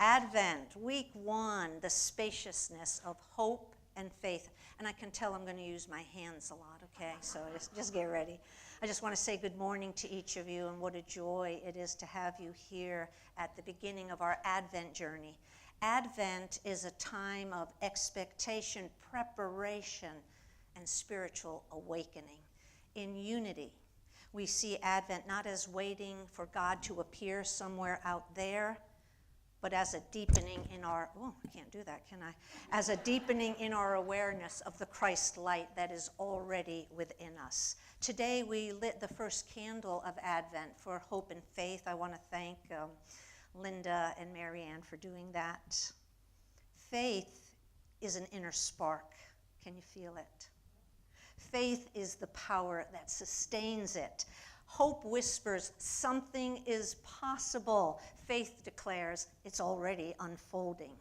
Advent, week 1, the spaciousness of hope and faith. And I can tell I'm going to use my hands a lot, okay? So just get ready. I just want to say good morning to each of you, and what a joy it is to have you here at the beginning of our Advent journey. Advent is a time of expectation, preparation, and spiritual awakening. In unity, we see Advent not as waiting for God to appear somewhere out there, but as a deepening in our, I can't do that, can I? As a deepening in our awareness of the Christ light that is already within us. Today we lit the first candle of Advent for hope and faith. I want to thank Linda and Marianne for doing that. Faith is an inner spark. Can you feel it? Faith is the power that sustains it. Hope whispers, something is possible. Faith declares, it's already unfolding.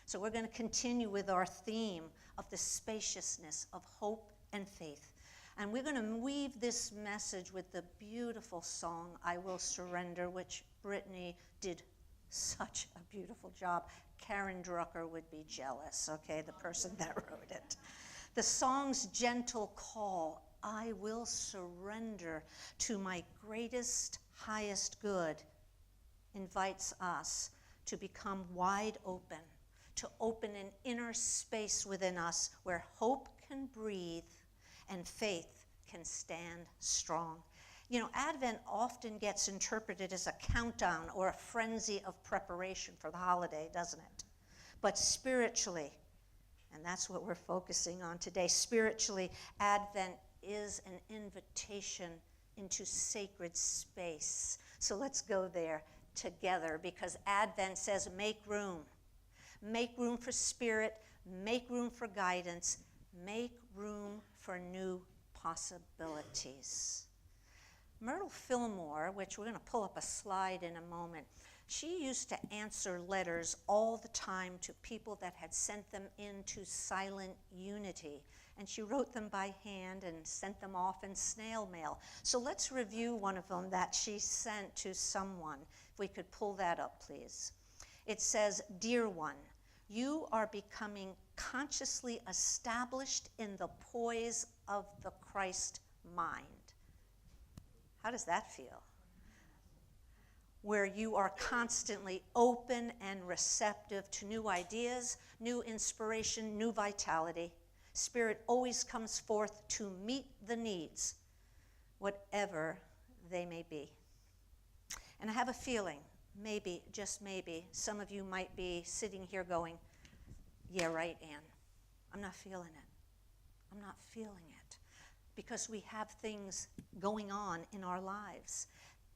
So we're going to continue with our theme of the spaciousness of hope and faith. And we're going to weave this message with the beautiful song, I Will Surrender, which Brittany did such a beautiful job. Karen Drucker would be jealous, okay, the person that wrote it. The song's gentle call, I will surrender to my greatest, highest good, invites us to become wide open, to open an inner space within us where hope can breathe and faith can stand strong. You know, Advent often gets interpreted as a countdown or a frenzy of preparation for the holiday, doesn't it? But spiritually, and that's what we're focusing on today, spiritually, Advent is an invitation into sacred space. So let's go there together, because Advent says make room. Make room for spirit, make room for guidance, make room for new possibilities. Myrtle Fillmore, which we're going to pull up a slide in a moment, she used to answer letters all the time to people that had sent them into silent unity. And she wrote them by hand and sent them off in snail mail. So let's review one of them that she sent to someone. If we could pull that up, please. It says, Dear one, you are becoming consciously established in the poise of the Christ mind. How does that feel? Where you are constantly open and receptive to new ideas, new inspiration, new vitality. Spirit always comes forth to meet the needs, whatever they may be. And I have a feeling, maybe, just maybe, some of you might be sitting here going, yeah, right, Ann. I'm not feeling it. I'm not feeling it. Because we have things going on in our lives.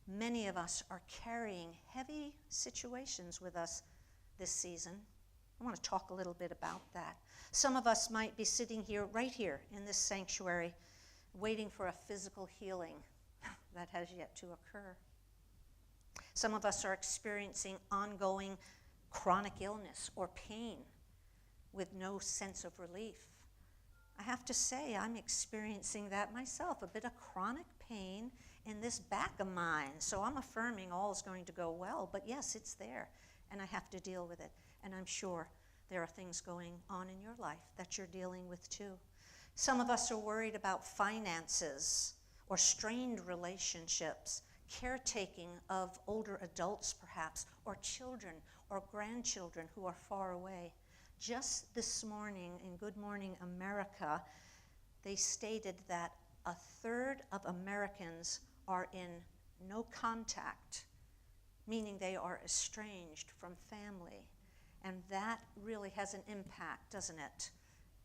Many of us are carrying heavy situations with us this season. I want to talk a little bit about that. Some of us might be sitting here, right here in this sanctuary, waiting for a physical healing that has yet to occur. Some of us are experiencing ongoing chronic illness or pain with no sense of relief. I have to say, I'm experiencing that myself, a bit of chronic pain in this back of mine. So I'm affirming all is going to go well, but yes, it's there, and I have to deal with it. And I'm sure there are things going on in your life that you're dealing with too. Some of us are worried about finances or strained relationships, caretaking of older adults perhaps, or children or grandchildren who are far away. Just this morning in Good Morning America, they stated that 1/3 of Americans are in no contact, meaning they are estranged from family. And that really has an impact, doesn't it,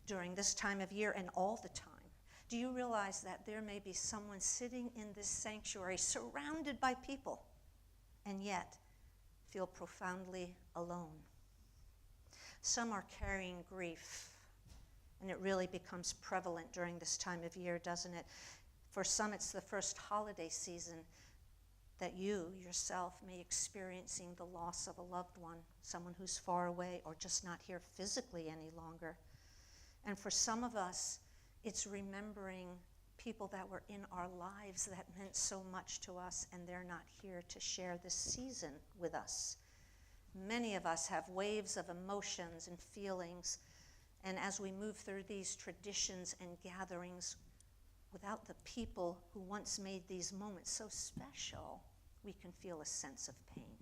during this time of year and all the time. Do you realize that there may be someone sitting in this sanctuary surrounded by people and yet feel profoundly alone? Some are carrying grief, and it really becomes prevalent during this time of year, doesn't it? For some, it's the first holiday season that you yourself may experiencing the loss of a loved one, someone who's far away or just not here physically any longer. And for some of us, it's remembering people that were in our lives that meant so much to us, and they're not here to share this season with us. Many of us have waves of emotions and feelings, and as we move through these traditions and gatherings, without the people who once made these moments so special, we can feel a sense of pain.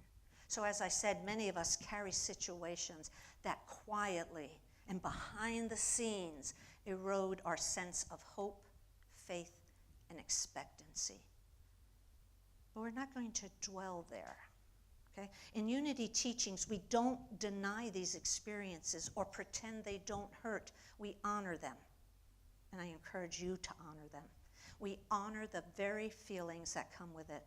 So as I said, many of us carry situations that quietly and behind the scenes erode our sense of hope, faith, and expectancy. But we're not going to dwell there. Okay? In Unity teachings, we don't deny these experiences or pretend they don't hurt. We honor them. And I encourage you to honor them. We honor the very feelings that come with it.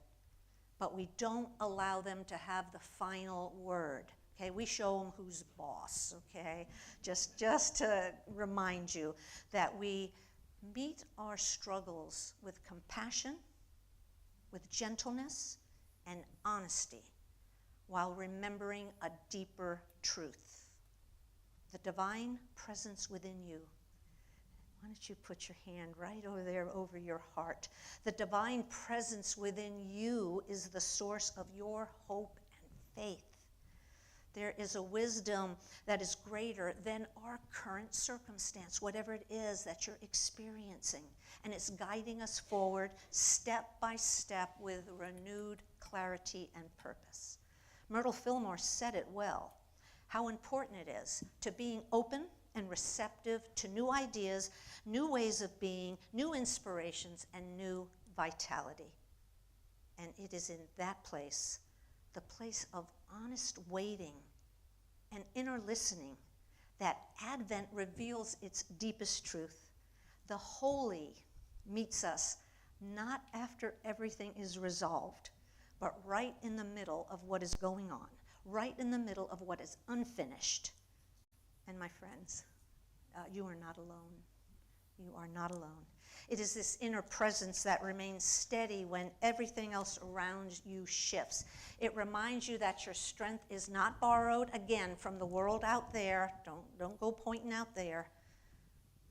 But we don't allow them to have the final word. Okay? We show them who's boss. Okay? Just to remind you that we meet our struggles with compassion, with gentleness, and honesty, while remembering a deeper truth. The divine presence within you. Why don't you put your hand right over there over your heart? The divine presence within you is the source of your hope and faith. There is a wisdom that is greater than our current circumstance, whatever it is that you're experiencing. And it's guiding us forward step by step with renewed clarity and purpose. Myrtle Fillmore said it well, how important it is to being open and receptive to new ideas, new ways of being, new inspirations, and new vitality. And it is in that place, the place of honest waiting and inner listening, that Advent reveals its deepest truth. The holy meets us not after everything is resolved, but right in the middle of what is going on, right in the middle of what is unfinished. And my friends, you are not alone. You are not alone. It is this inner presence that remains steady when everything else around you shifts. It reminds you that your strength is not borrowed, again, from the world out there. Don't go pointing out there.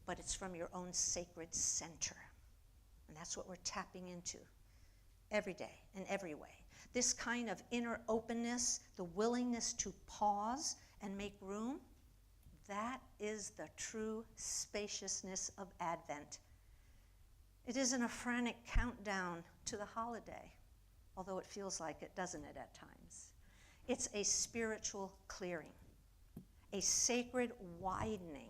But it's from your own sacred center. And that's what we're tapping into every day in every way. This kind of inner openness, the willingness to pause and make room, that is the true spaciousness of Advent. It isn't a frantic countdown to the holiday, although it feels like it, doesn't it, at times? It's a spiritual clearing, a sacred widening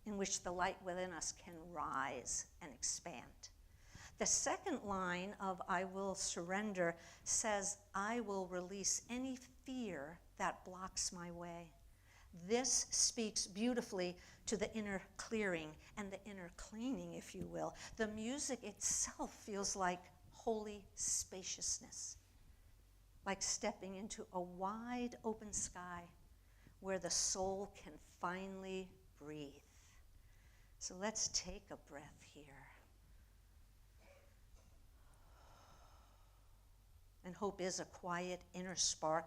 in which the light within us can rise and expand. The second line of I will surrender says, I will release any fear that blocks my way. This speaks beautifully to the inner clearing and the inner cleaning, if you will. The music itself feels like holy spaciousness, like stepping into a wide open sky where the soul can finally breathe. So let's take a breath here. And hope is a quiet inner spark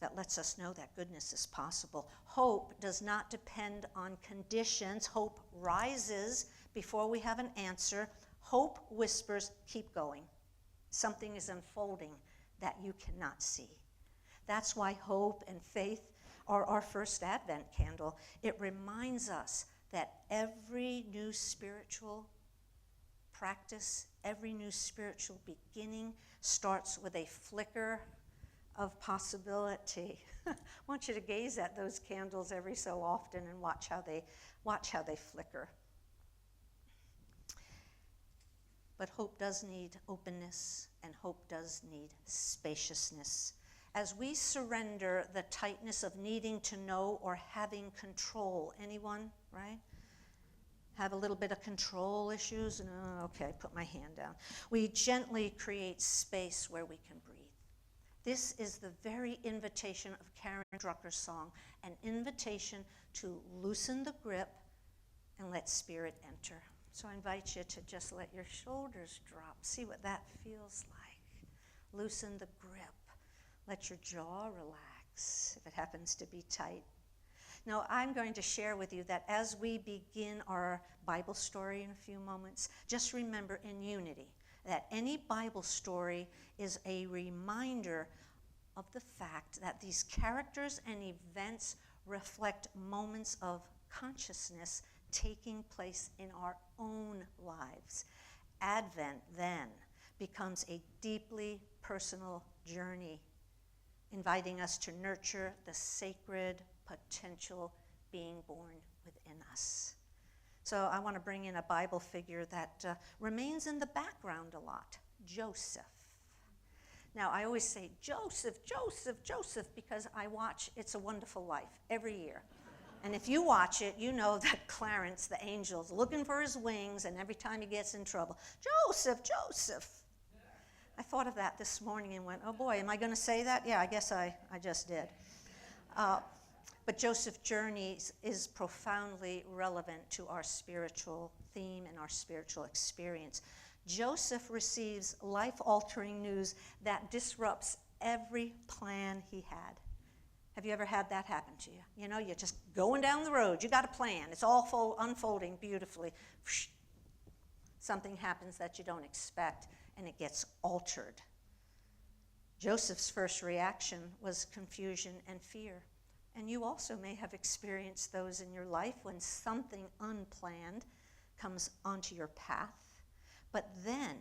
that lets us know that goodness is possible. Hope does not depend on conditions. Hope rises before we have an answer. Hope whispers, keep going. Something is unfolding that you cannot see. That's why hope and faith are our first Advent candle. It reminds us that every new spiritual practice, every new spiritual beginning starts with a flicker of possibility. I want you to gaze at those candles every so often and watch how they flicker. But hope does need openness, and hope does need spaciousness. As we surrender the tightness of needing to know or having control, anyone, right? Have a little bit of control issues? Okay, put my hand down. We gently create space where we can breathe. This is the very invitation of Karen Drucker's song, an invitation to loosen the grip and let spirit enter. So I invite you to just let your shoulders drop. See what that feels like. Loosen the grip. Let your jaw relax if it happens to be tight. Now, I'm going to share with you that as we begin our Bible story in a few moments, just remember in Unity that any Bible story is a reminder of the fact that these characters and events reflect moments of consciousness taking place in our own lives. Advent, then, becomes a deeply personal journey, inviting us to nurture the sacred potential being born within us. So I want to bring in a Bible figure that remains in the background a lot, Joseph. Now, I always say, Joseph, Joseph, Joseph, because I watch It's a Wonderful Life every year. And if you watch it, you know that Clarence, the angel's looking for his wings, and every time he gets in trouble, Joseph, Joseph. I thought of that this morning and went, oh boy, am I going to say that? Yeah, I guess I just did. But Joseph's journey is profoundly relevant to our spiritual theme and our spiritual experience. Joseph receives life-altering news that disrupts every plan he had. Have you ever had that happen to you? You know, you're just going down the road. You got a plan. It's all unfolding beautifully. Something happens that you don't expect, and it gets altered. Joseph's first reaction was confusion and fear. And you also may have experienced those in your life when something unplanned comes onto your path. But then,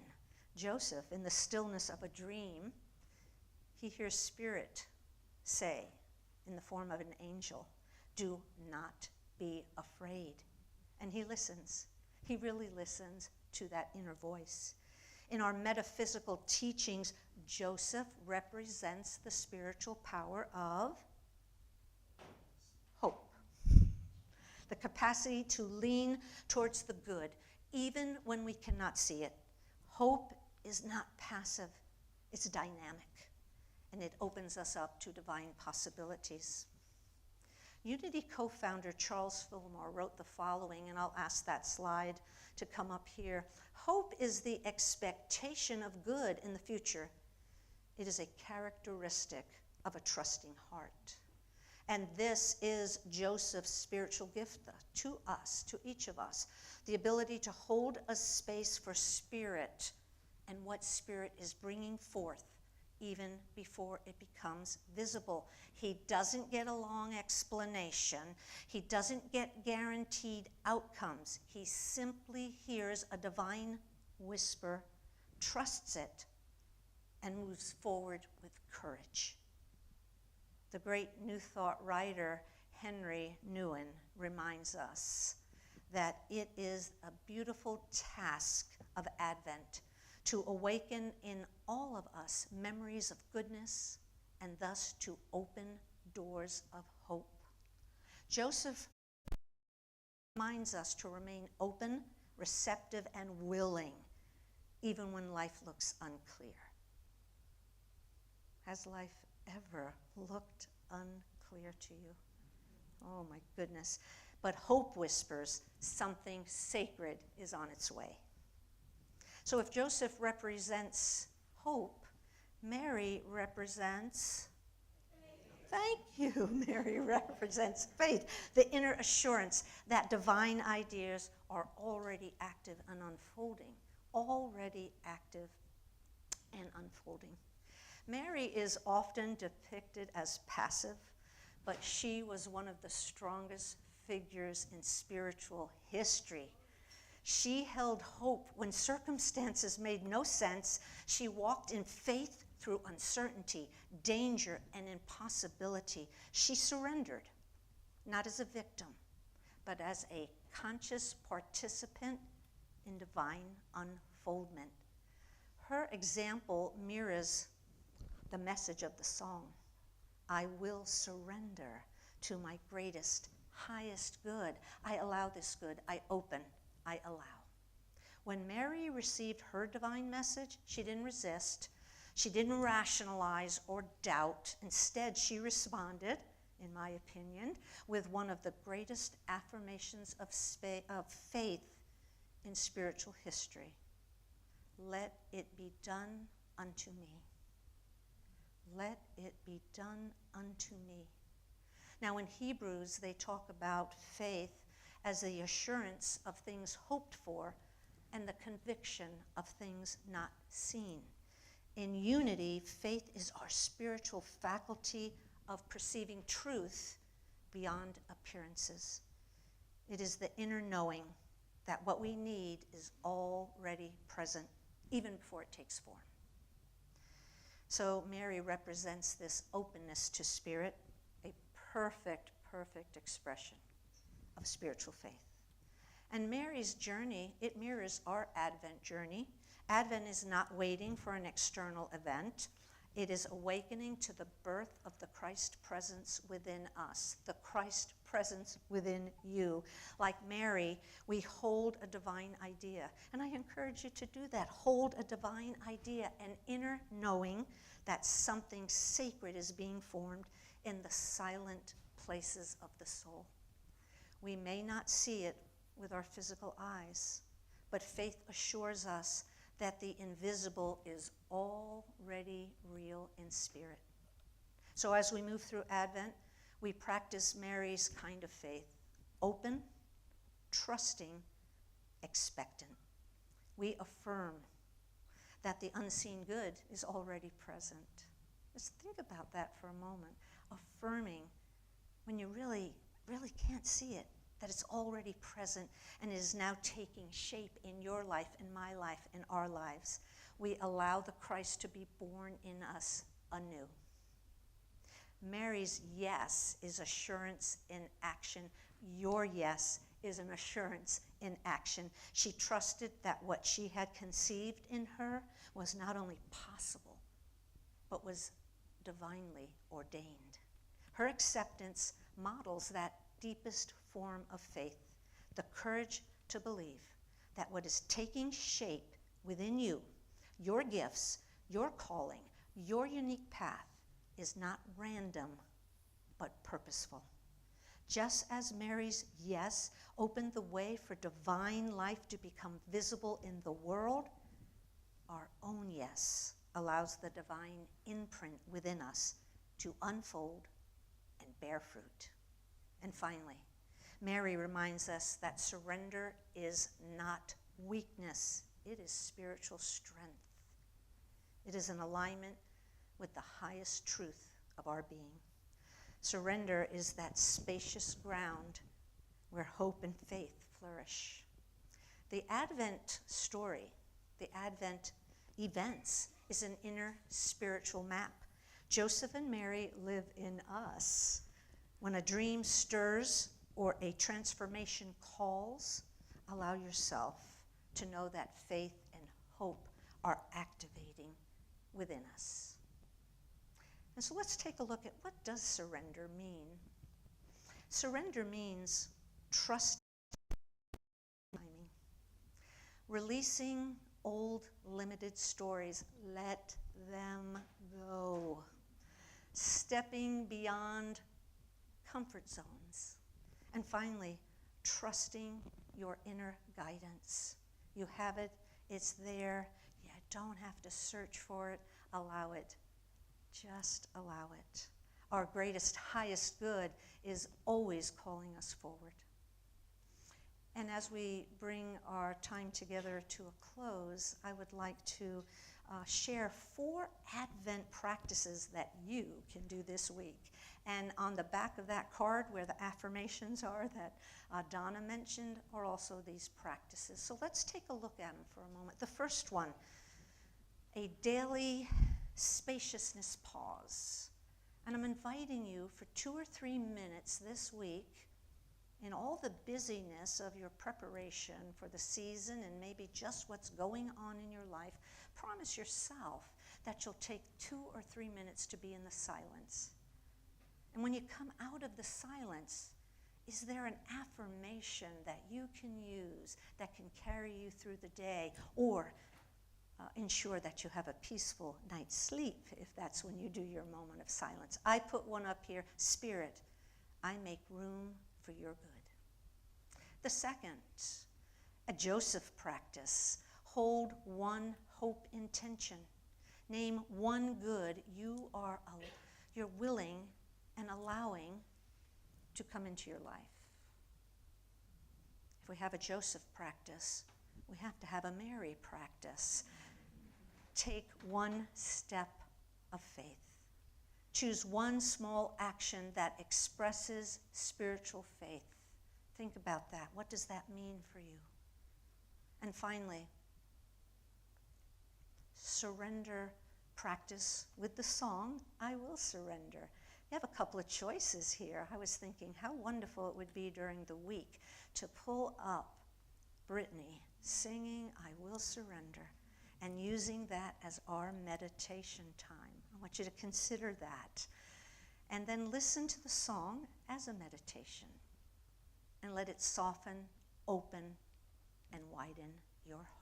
Joseph, in the stillness of a dream, he hears Spirit say, in the form of an angel, do not be afraid. And he listens. He really listens to that inner voice. In our metaphysical teachings, Joseph represents the spiritual power of hope. The capacity to lean towards the good, even when we cannot see it. Hope is not passive, it's dynamic, and it opens us up to divine possibilities. Unity co-founder Charles Fillmore wrote the following, and I'll ask that slide to come up here. Hope is the expectation of good in the future. It is a characteristic of a trusting heart. And this is Joseph's spiritual gift to us, to each of us. The ability to hold a space for spirit and what spirit is bringing forth even before it becomes visible. He doesn't get a long explanation. He doesn't get guaranteed outcomes. He simply hears a divine whisper, trusts it, and moves forward with courage. The great New Thought writer Henry Nouwen reminds us that it is a beautiful task of Advent to awaken in all of us memories of goodness and thus to open doors of hope. Joseph reminds us to remain open, receptive, and willing, even when life looks unclear. Has life ever looked unclear to you? Oh my goodness. But hope whispers something sacred is on its way. So if Joseph represents hope, Mary represents Thank you. Mary represents faith, the inner assurance that divine ideas are already active and unfolding, already active and unfolding. Mary is often depicted as passive, but she was one of the strongest figures in spiritual history. She held hope when circumstances made no sense. She walked in faith through uncertainty, danger, and impossibility. She surrendered, not as a victim, but as a conscious participant in divine unfoldment. Her example mirrors the message of the song. I will surrender to my greatest, highest good. I allow this good. I open. I allow. When Mary received her divine message, she didn't resist. She didn't rationalize or doubt. Instead, she responded, in my opinion, with one of the greatest affirmations of faith in spiritual history. Let it be done unto me. Let it be done unto me. Now in Hebrews, they talk about faith as the assurance of things hoped for and the conviction of things not seen. In unity, faith is our spiritual faculty of perceiving truth beyond appearances. It is the inner knowing that what we need is already present, even before it takes form. So Mary represents this openness to spirit, a perfect expression of spiritual faith. And Mary's journey, it mirrors our Advent journey. Advent is not waiting for an external event. It is awakening to the birth of the Christ presence within us, the Christ presence within you. Like Mary, we hold a divine idea. And I encourage you to do that. Hold a divine idea, an inner knowing that something sacred is being formed in the silent places of the soul. We may not see it with our physical eyes, but faith assures us that the invisible is already real in spirit. So as we move through Advent, we practice Mary's kind of faith, open, trusting, expectant. We affirm that the unseen good is already present. Just think about that for a moment. Affirming when you really can't see it, that it's already present and is now taking shape in your life, in my life, in our lives. We allow the Christ to be born in us anew. Mary's yes is assurance in action. Your yes is an assurance in action. She trusted that what she had conceived in her was not only possible, but was divinely ordained. Her acceptance models that deepest form of faith, the courage to believe that what is taking shape within you, your gifts, your calling, your unique path, is not random, but purposeful. Just as Mary's yes opened the way for divine life to become visible in the world, our own yes allows the divine imprint within us to unfold and bear fruit. And finally, Mary reminds us that surrender is not weakness, it is spiritual strength. It is an alignment with the highest truth of our being. Surrender is that spacious ground where hope and faith flourish. The Advent story, the Advent events, is an inner spiritual map. Joseph and Mary live in us. When a dream stirs or a transformation calls, allow yourself to know that faith and hope are activating within us. And so let's take a look at, what does surrender mean? Surrender means trust, timing, releasing old limited stories, let them go, stepping beyond comfort zones, and finally, trusting your inner guidance. You have it, it's there, you don't have to search for it, allow it. Just allow it. Our greatest, highest good is always calling us forward. And as we bring our time together to a close, I would like to share 4 Advent practices that you can do this week. And on the back of that card where the affirmations are that Donna mentioned are also these practices. So let's take a look at them for a moment. The first one, a daily spaciousness pause. And I'm inviting you for 2 or 3 minutes this week, in all the busyness of your preparation for the season and maybe just what's going on in your life, promise yourself that you'll take 2 or 3 minutes to be in the silence. And when you come out of the silence, is there an affirmation that you can use that can carry you through the day, or ensure that you have a peaceful night's sleep if that's when you do your moment of silence? I put one up here: Spirit, I make room for your good. The second, a Joseph practice. Hold one hope intention. Name one good you're willing and allowing to come into your life. If we have a Joseph practice, we have to have a Mary practice. take one step of faith. Choose one small action that expresses spiritual faith. Think about that. What does that mean for you? And finally, surrender practice with the song, I Will Surrender. You have a couple of choices here. I was thinking how wonderful it would be during the week to pull up Brittany singing I Will Surrender and using that as our meditation time. I want you to consider that. And then listen to the song as a meditation and let it soften, open, and widen your heart.